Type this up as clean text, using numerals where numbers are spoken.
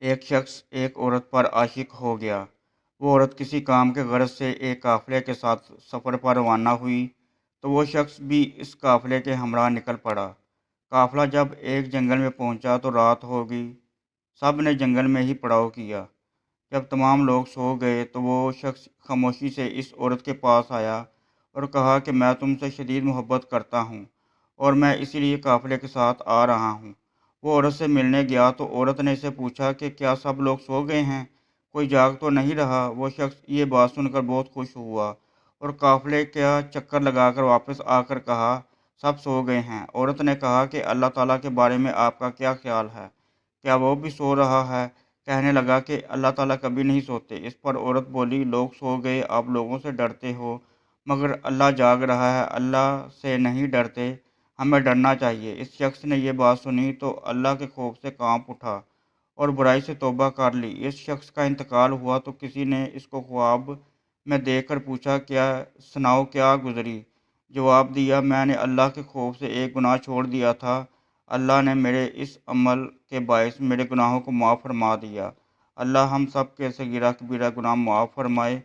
ایک شخص ایک عورت پر عاشق ہو گیا۔ وہ عورت کسی کام کے غرض سے ایک قافلے کے ساتھ سفر پر روانہ ہوئی تو وہ شخص بھی اس قافلے کے ہمراہ نکل پڑا۔ قافلہ جب ایک جنگل میں پہنچا تو رات ہو گئی۔ سب نے جنگل میں ہی پڑاؤ کیا۔ جب تمام لوگ سو گئے تو وہ شخص خاموشی سے اس عورت کے پاس آیا اور کہا کہ میں تم سے شدید محبت کرتا ہوں اور میں اسی لیے قافلے کے ساتھ آ رہا ہوں۔ وہ عورت سے ملنے گیا تو عورت نے اسے پوچھا کہ کیا سب لوگ سو گئے ہیں، کوئی جاگ تو نہیں رہا؟ وہ شخص یہ بات سن کر بہت خوش ہوا اور قافلے کا چکر لگا کر واپس آ کر کہا سب سو گئے ہیں۔ عورت نے کہا کہ اللہ تعالیٰ کے بارے میں آپ کا کیا خیال ہے، کیا وہ بھی سو رہا ہے؟ کہنے لگا کہ اللہ تعالیٰ کبھی نہیں سوتے۔ اس پر عورت بولی لوگ سو گئے، آپ لوگوں سے ڈرتے ہو، مگر اللہ جاگ رہا ہے، اللہ سے نہیں ڈرتے، ہمیں ڈرنا چاہیے۔ اس شخص نے یہ بات سنی تو اللہ کے خوف سے کانپ اٹھا اور برائی سے توبہ کر لی۔ اس شخص کا انتقال ہوا تو کسی نے اس کو خواب میں دیکھ کر پوچھا کیا سناؤ کیا گزری؟ جواب دیا میں نے اللہ کے خوف سے ایک گناہ چھوڑ دیا تھا، اللہ نے میرے اس عمل کے باعث میرے گناہوں کو معاف فرما دیا۔ اللہ ہم سب کے صغیرہ کبیرہ گناہ معاف فرمائے۔